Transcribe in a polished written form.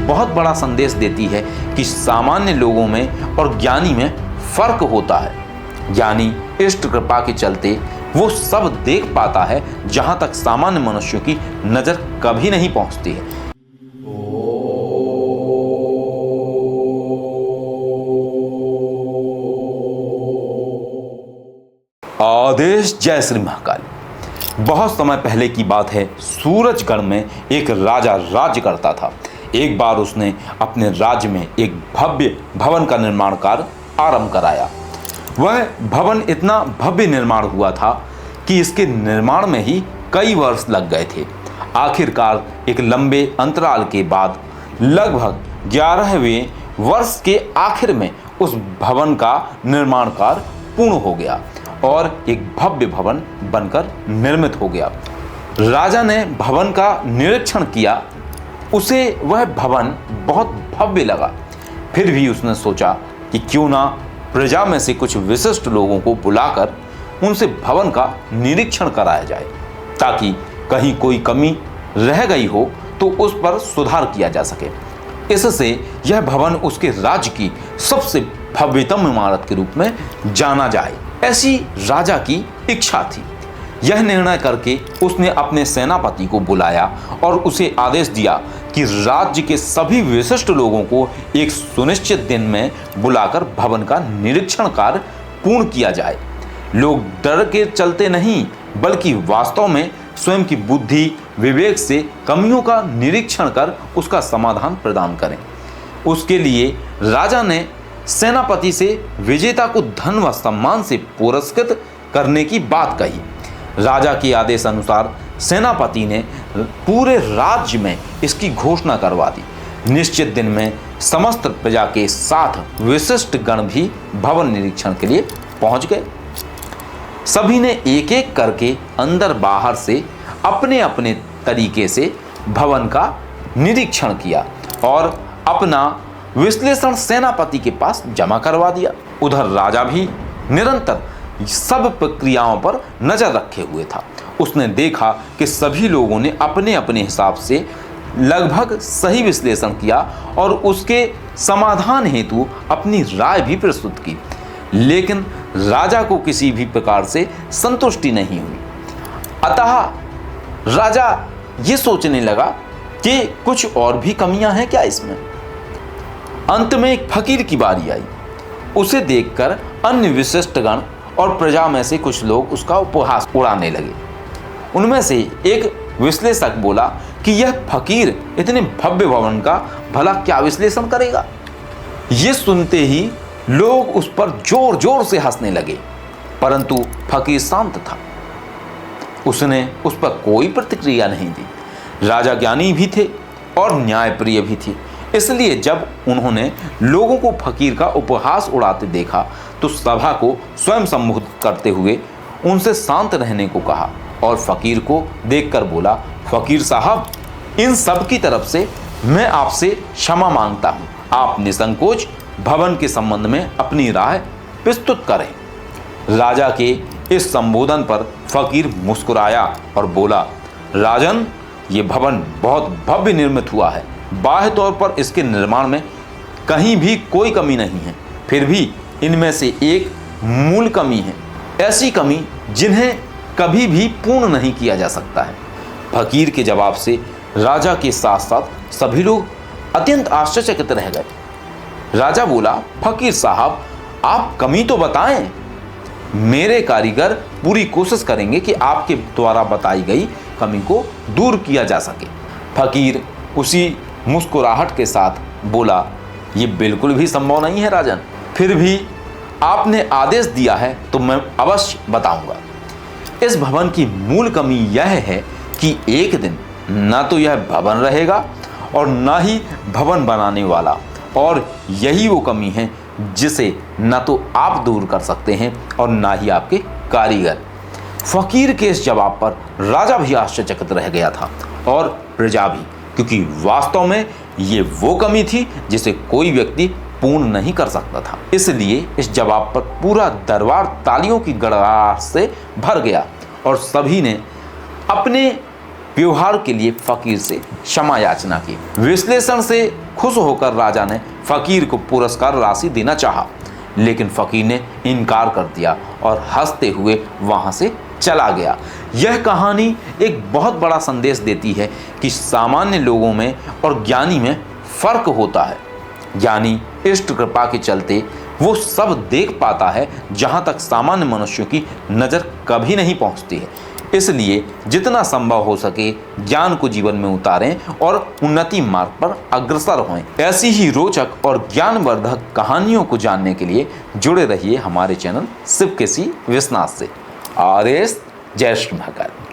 बहुत बड़ा संदेश देती है कि सामान्य लोगों में और ज्ञानी में फर्क होता है। ज्ञानी इष्ट कृपा के चलते वो सब देख पाता है जहां तक सामान्य मनुष्यों की नजर कभी नहीं पहुंचती है। आदेश। जय श्री महाकाल। बहुत समय पहले की बात है। सूरजगढ़ में एक राजा राज्य करता था। एक बार उसने अपने राज्य में एक भव्य भवन का निर्माण कार्य आरंभ कराया। वह भवन इतना भव्य निर्माण हुआ था कि इसके निर्माण में ही कई वर्ष लग गए थे। आखिरकार एक लंबे अंतराल के बाद लगभग 11वें वर्ष के आखिर में उस भवन का निर्माण कार्य पूर्ण हो गया और एक भव्य भवन बनकर निर्मित हो गया। राजा ने भवन का निरीक्षण किया। उसे वह भवन बहुत भव्य लगा। फिर भी उसने सोचा कि क्यों ना प्रजा में से कुछ विशिष्ट लोगों को बुलाकर उनसे भवन का निरीक्षण कराया जाए, ताकि कहीं कोई कमी रह गई हो तो उस पर सुधार किया जा सके। इससे यह भवन उसके राज्य की सबसे भव्यतम इमारत के रूप में जाना जाए, ऐसी राजा की इच्छा थी। यह निर्णय करके उसने अपने सेनापति को बुलाया और उसे आदेश दिया कि राज्य के सभी विशिष्ट लोगों को एक सुनिश्चित दिन में बुलाकर भवन का निरीक्षण कार्य पूर्ण किया जाए। लोग डर के चलते नहीं, बल्कि वास्तव में स्वयं की बुद्धि विवेक से कमियों का निरीक्षण कर उसका समाधान प्रदान करें। उसके लिए राजा ने सेनापति से विजेता को धन व सम्मान से पुरस्कृत करने की बात कही। राजा के आदेश अनुसार सेनापति ने पूरे राज्य में इसकी घोषणा करवा दी। निश्चित दिन में समस्त प्रजा के साथ विशिष्ट गण भी भवन निरीक्षण के लिए पहुंच गए। सभी ने एक एक करके अंदर बाहर से अपने अपने तरीके से भवन का निरीक्षण किया और अपना विश्लेषण सेनापति के पास जमा करवा दिया। उधर राजा भी निरंतर सब प्रक्रियाओं पर नजर रखे हुए था। उसने देखा कि सभी लोगों ने अपने अपने हिसाब से लगभग सही विश्लेषण किया और उसके समाधान हेतु अपनी राय भी प्रस्तुत की, लेकिन राजा को किसी भी प्रकार से संतुष्टि नहीं हुई। अतः राजा ये सोचने लगा कि कुछ और भी कमियां हैं क्या इसमें। अंत में एक फकीर की बारी आई। उसे देखकर अन्य विशिष्टगण और प्रजा में से कुछ लोग उसका उपहास उड़ाने लगे। उनमें से एक विश्लेषक बोला कि यह फकीर इतने भव्य भवन का भला क्या विश्लेषण करेगा। ये सुनते ही लोग उस पर जोर जोर से हंसने लगे, परंतु फकीर शांत था। उसने उस पर कोई प्रतिक्रिया नहीं दी। राजा ज्ञानी भी थे और न्यायप्रिय भी थे, इसलिए जब उन्होंने लोगों को फकीर का उपहास उड़ाते देखा तो सभा को स्वयं संबोधित करते हुए उनसे शांत रहने को कहा और फकीर को देखकर बोला, फकीर साहब, इन सब की तरफ से मैं आपसे क्षमा मांगता हूँ। आप निसंकोच भवन के संबंध में अपनी राय प्रस्तुत करें। राजा के इस संबोधन पर फकीर मुस्कुराया और बोला, राजन, ये भवन बहुत भव्य निर्मित हुआ है। बाह्य तौर पर इसके निर्माण में कहीं भी कोई कमी नहीं है, फिर भी इनमें से एक मूल कमी है, ऐसी कमी जिन्हें कभी भी पूर्ण नहीं किया जा सकता है। फकीर के जवाब से राजा के साथ साथ सभी लोग अत्यंत आश्चर्यचकित रह गए। राजा बोला, फकीर साहब, आप कमी तो बताएं। मेरे कारीगर पूरी कोशिश करेंगे कि आपके द्वारा बताई गई कमी को दूर किया जा सके। फकीर उसी मुस्कुराहट के साथ बोला, ये बिल्कुल भी संभव नहीं है राजन, फिर भी आपने आदेश दिया है तो मैं अवश्य बताऊंगा। इस भवन की मूल कमी यह है कि एक दिन ना तो यह भवन रहेगा और ना ही भवन बनाने वाला, और यही वो कमी है जिसे ना तो आप दूर कर सकते हैं और ना ही आपके कारीगर। फकीर के इस जवाब पर राजा भी आश्चर्यचकित रह गया था और प्रजा भी, क्योंकि वास्तव में ये वो कमी थी जिसे कोई व्यक्ति पूर्ण नहीं कर सकता था। इसलिए इस जवाब पर पूरा दरबार तालियों की गड़गड़ाहट से भर गया और सभी ने अपने व्यवहार के लिए फकीर से क्षमा याचना की। विश्लेषण से खुश होकर राजा ने फकीर को पुरस्कार राशि देना चाहा, लेकिन फकीर ने इनकार कर दिया और हंसते हुए वहां से चला गया। यह कहानी एक बहुत बड़ा संदेश देती है कि सामान्य लोगों में और ज्ञानी में फर्क होता है। ज्ञानी इष्ट कृपा के चलते वो सब देख पाता है जहां तक सामान्य मनुष्यों की नज़र कभी नहीं पहुंचती है। इसलिए जितना संभव हो सके ज्ञान को जीवन में उतारें और उन्नति मार्ग पर अग्रसर हों। ऐसी ही रोचक और ज्ञानवर्धक कहानियों को जानने के लिए जुड़े रहिए हमारे चैनल शिव के सी विश्वनाथ से। आदेश जय श्री महाकाल।